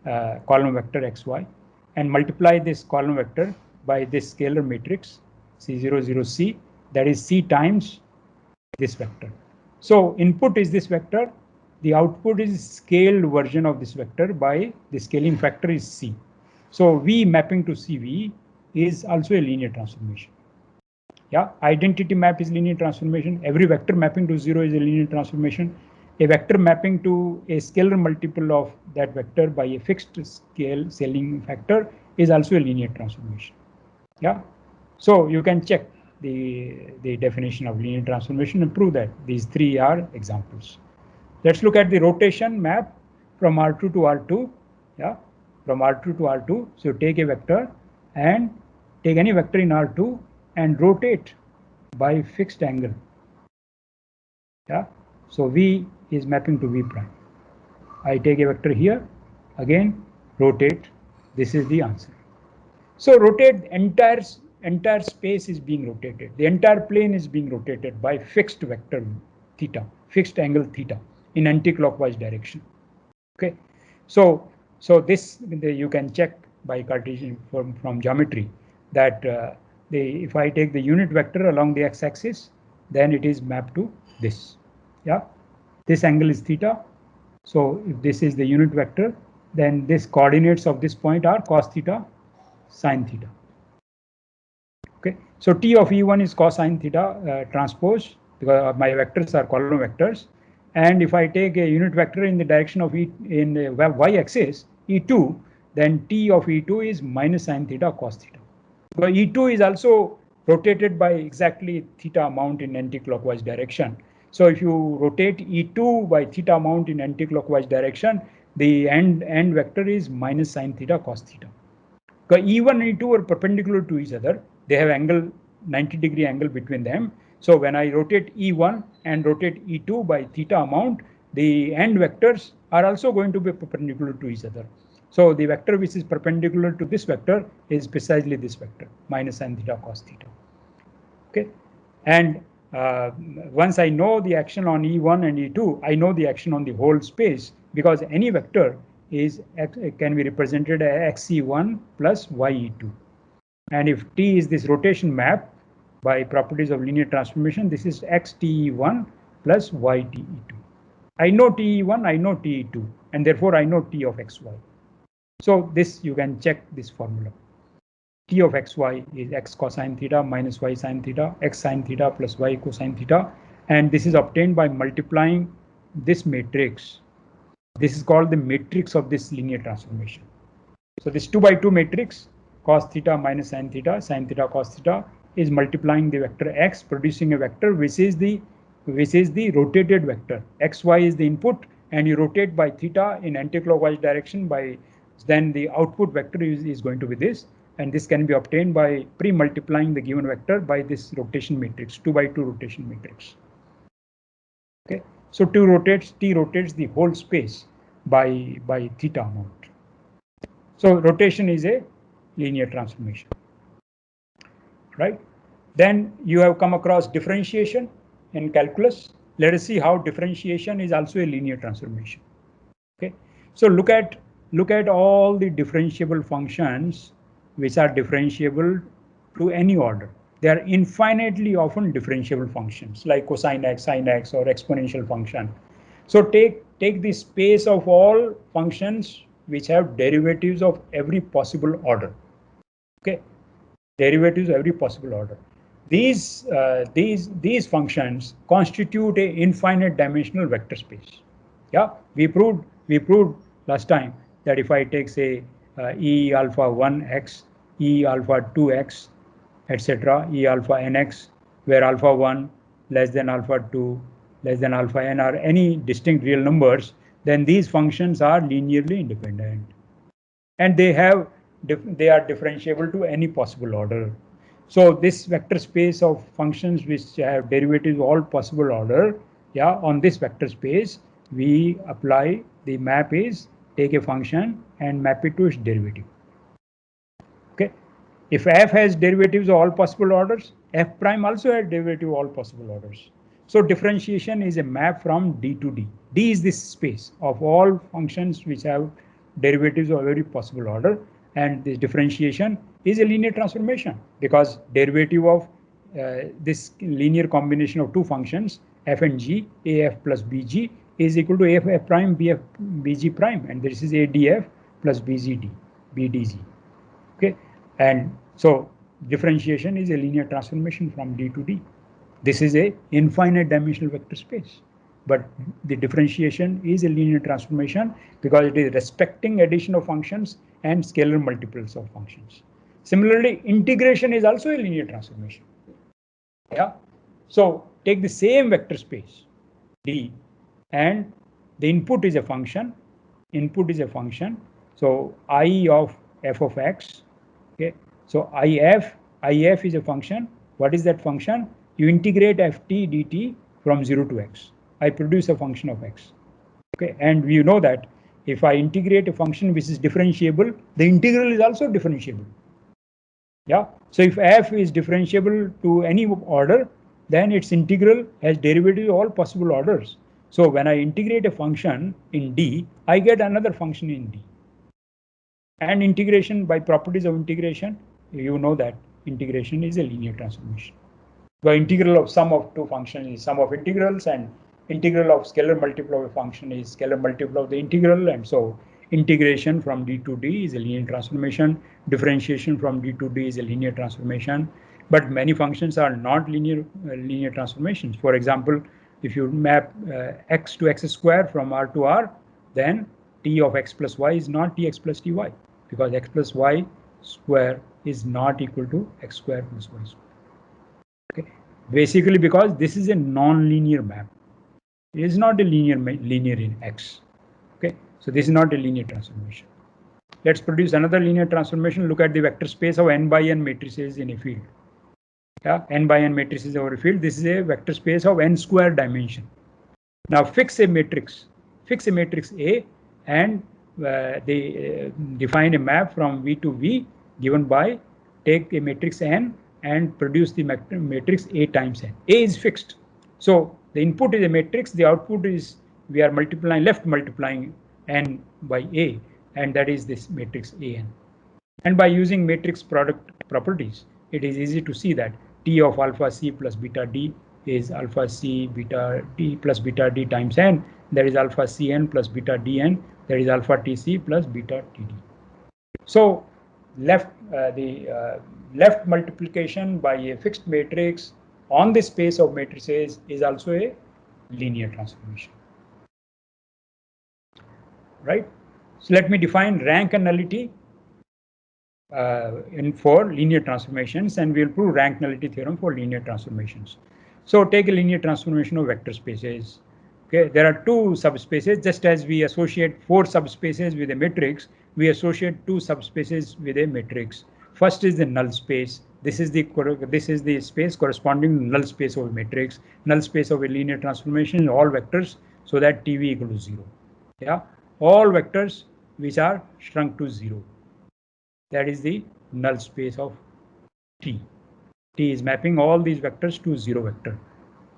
column vector xy, and multiply this column vector by this scalar matrix C0, 0, C, that is C times this vector. So input is this vector, the output is scaled version of this vector by the scaling factor is C. So V mapping to CV is also a linear transformation. Yeah, identity map is linear transformation. Every vector mapping to 0 is a linear transformation. A vector mapping to a scalar multiple of that vector by a fixed scale scaling factor is also a linear transformation. Yeah, so you can check the definition of linear transformation and prove that these three are examples. Let's look at the rotation map from R2 to R2. Yeah, from R2 to R2. So take a vector and take any vector in R2 and rotate by fixed angle. Yeah, so V is mapping to V prime. I take a vector here, again rotate. This is the answer. So rotate, entire space is being rotated. The entire plane is being rotated by fixed vector theta, fixed angle theta in anti-clockwise direction. Okay, so this you can check by Cartesian from geometry that if I take the unit vector along the x-axis, then it is mapped to this. Yeah, this angle is theta. So if this is the unit vector, then this coordinates of this point are cos theta, sin theta. Okay, so T of E1 is cos sin theta transpose, because my vectors are column vectors. And if I take a unit vector in the direction of in the y-axis, E2, then T of E2 is minus sin theta cos theta. Because E2 is also rotated by exactly theta amount in anti-clockwise direction. So if you rotate E2 by theta amount in anti-clockwise direction, the end vector is minus sin theta cos theta. Because E1 and E2 are perpendicular to each other. They have angle, 90-degree angle between them. So when I rotate E1 and rotate E2 by theta amount, the end vectors are also going to be perpendicular to each other. So the vector which is perpendicular to this vector is precisely this vector, minus sin theta cos theta. Okay, and once I know the action on E1 and E2, I know the action on the whole space, because any vector can be represented as xe1 plus ye2. And if T is this rotation map by properties of linear transformation, this is xte1 plus yte2. I know te1, I know te2. and therefore I know T of xy. So this you can check this formula. T of xy is x cosine theta minus y sine theta, x sine theta plus y cosine theta, and this is obtained by multiplying this matrix. This is called the matrix of this linear transformation. So this 2 by 2 matrix, cos theta minus sine theta cos theta, is multiplying the vector x, producing a vector which is the rotated vector. Xy is the input, and you rotate by theta in anticlockwise direction, by then the output vector is going to be this, and this can be obtained by pre-multiplying the given vector by this rotation matrix, 2 by 2 rotation matrix. Okay, so T rotates the whole space by theta amount. So rotation is a linear transformation, right? Then you have come across differentiation in calculus. Let us see how differentiation is also a linear transformation. Okay, so look at all the differentiable functions which are differentiable to any order. They are infinitely often differentiable functions like cosine x, sine x, or exponential function. So take the space of all functions which have derivatives of every possible order. Okay, derivatives of every possible order. These functions constitute a infinite dimensional vector space. Yeah, we proved last time that if I take, say, E alpha 1x, E alpha 2x, etc., E alpha nx, where alpha 1 less than alpha 2 less than alpha n are any distinct real numbers, then these functions are linearly independent, and they are differentiable to any possible order. So this vector space of functions which have derivatives of all possible order, yeah, on this vector space we apply the map is take a function and map it to its derivative. Okay, if f has derivatives of all possible orders, f prime also has derivative of all possible orders. So differentiation is a map from D to D. D is this space of all functions which have derivatives of every possible order, and this differentiation is a linear transformation because derivative of this linear combination of two functions f and g, af plus bg, is equal to af prime bf bg prime, and this is adf plus bdg. Okay, and so differentiation is a linear transformation from D to D. This is a infinite dimensional vector space, but the differentiation is a linear transformation because it is respecting addition of functions and scalar multiples of functions. Similarly, integration is also a linear transformation. Yeah, so take the same vector space D, and the input is a function. So I of f of x. Okay, so if is a function. What is that function? You integrate ft dt from 0 to x. I produce a function of x. Okay, and we know that if I integrate a function which is differentiable, the integral is also differentiable. Yeah, so if f is differentiable to any order, then its integral has derivative of all possible orders. So when I integrate a function in D, I get another function in D. And integration, by properties of integration, you know that integration is a linear transformation. The integral of sum of two functions is sum of integrals, and integral of scalar multiple of a function is scalar multiple of the integral, and so integration from D to D is a linear transformation. Differentiation from D to D is a linear transformation. But many functions are not linear transformations. For example, if you map x to x square from R to R, then T of x plus y is not Tx plus Ty, because x plus y square is not equal to x square plus y square. Okay, basically because this is a non-linear map. It is not a linear in x. Okay, so this is not a linear transformation. Let's produce another linear transformation. Look at the vector space of n by n matrices in a field. Yeah, n by n matrices over a field. This is a vector space of n square dimension. Now fix a matrix A, and they define a map from V to V given by take a matrix n and produce the matrix A times n. A is fixed. So the input is a matrix, the output is we are left multiplying n by A, and that is this matrix AN. And by using matrix product properties, it is easy to see that T of alpha C plus beta D is alpha C beta D plus beta D times n. There is alpha Cn plus beta Dn. There is alpha Tc plus beta Td. So left left multiplication by a fixed matrix on the space of matrices is also a linear transformation. Right? So let me define rank and nullity for linear transformations, and we'll prove rank nullity theorem for linear transformations. So take a linear transformation of vector spaces. Okay, there are two subspaces. Just as we associate 4 subspaces with a matrix, we associate 2 subspaces with a matrix. First is the null space. This is the space corresponding to null space of a matrix. Null space of a linear transformation, all vectors, so that TV equal to 0. Yeah, all vectors which are shrunk to 0. That is the null space of T. T is mapping all these vectors to 0 vector.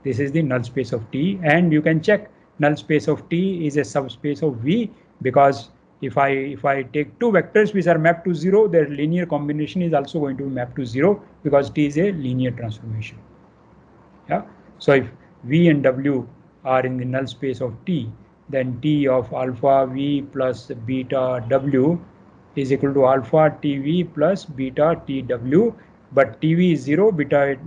This is the null space of T, and you can check null space of T is a subspace of V, because if I take 2 vectors which are mapped to 0, their linear combination is also going to be mapped to 0, because T is a linear transformation. Yeah. So if V and W are in the null space of T, then T of alpha V plus beta W is equal to alpha TV plus beta TW, but TV is 0, beta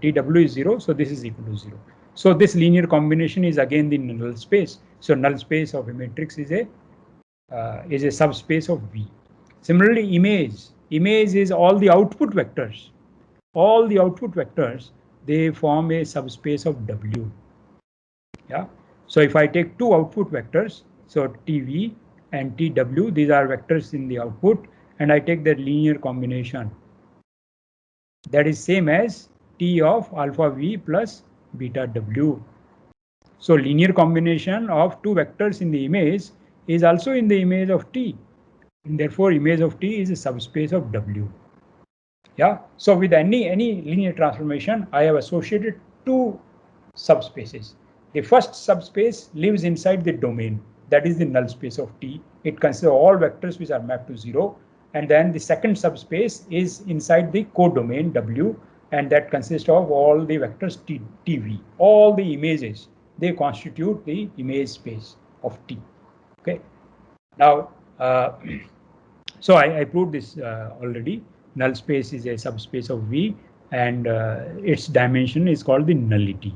TW is 0, so this is equal to 0. So this linear combination is again the null space. So null space of a matrix is a subspace of V. Similarly, image is all the output vectors. All the output vectors, they form a subspace of W. Yeah. So if I take 2 output vectors, so TV and TW, these are vectors in the output, and I take their linear combination. That is same as T of alpha V plus beta W. So linear combination of 2 vectors in the image is also in the image of T, and therefore image of T is a subspace of W. Yeah. So with any linear transformation, I have associated 2 subspaces. The first subspace lives inside the domain. That is the null space of T. It consists of all vectors which are mapped to 0. And then the second subspace is inside the codomain W, and that consists of all the vectors TV. All the images, they constitute the image space of T. Okay. Now, so I proved this already. Null space is a subspace of V, and its dimension is called the nullity.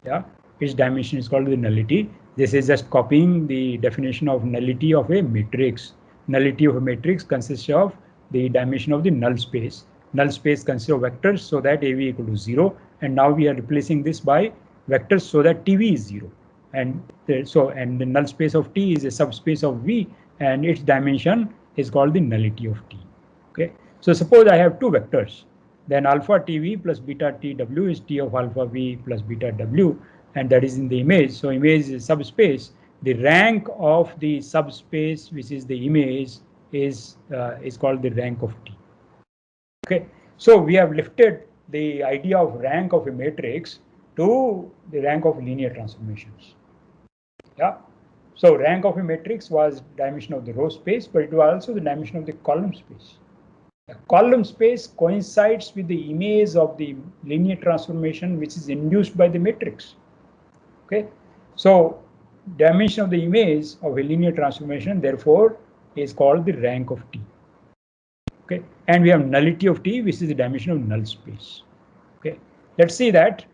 Yeah. Its dimension is called the nullity. This is just copying the definition of nullity of a matrix. Nullity of a matrix consists of the dimension of the null space. Null space consists of vectors, so that AV equal to 0. And now we are replacing this by vectors so that TV is 0. And the null space of T is a subspace of V, and its dimension is called the nullity of T. Okay. So suppose I have 2 vectors. Then alpha TV plus beta TW is T of alpha V plus beta W, and that is in the image. So image is subspace. The rank of the subspace, which is the image, is called the rank of T. Okay. So we have lifted the idea of rank of a matrix to the rank of linear transformations. Yeah. So rank of a matrix was dimension of the row space, but it was also the dimension of the column space. The column space coincides with the image of the linear transformation which is induced by the matrix. Okay. So dimension of the image of a linear transformation, therefore, is called the rank of T. Okay. And we have nullity of T, which is the dimension of null space. Okay. Let's see that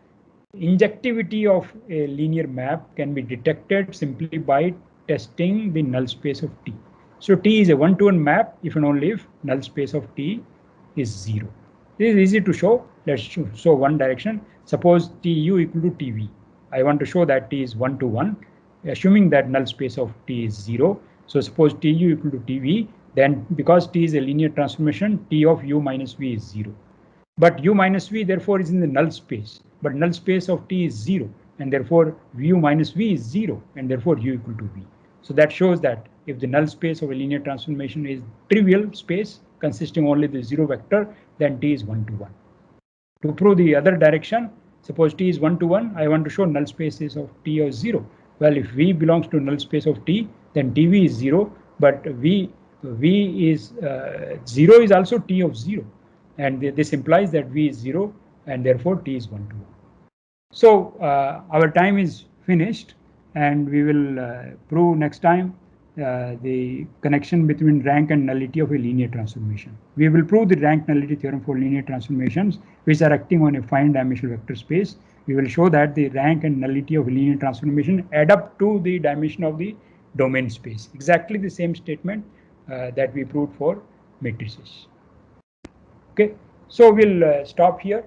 injectivity of a linear map can be detected simply by testing the null space of T. So T is a 1-to-1 map if and only if null space of T is 0. This is easy to show. Let's show one direction. Suppose TU equal to TV. I want to show that T is 1-to-1, assuming that null space of T is 0. So suppose TU equal to TV, then because T is a linear transformation, T of U minus V is 0. But U minus V therefore is in the null space, but null space of T is 0, and therefore U minus V is 0, and therefore U equal to V. So that shows that if the null space of a linear transformation is trivial space consisting only the 0 vector, then T is 1-to-1. To prove the other direction, suppose T is 1-to-1, I want to show null spaces of T of 0. Well, if V belongs to null space of T, then TV is 0, but V is 0 is also T of 0, and this implies that V is 0, and therefore T is 1-to-1. So our time is finished, and we will prove next time the connection between rank and nullity of a linear transformation. We will prove the rank nullity theorem for linear transformations which are acting on a finite dimensional vector space. We will show that the rank and nullity of a linear transformation add up to the dimension of the domain space. Exactly the same statement that we proved for matrices. Okay, so we'll stop here.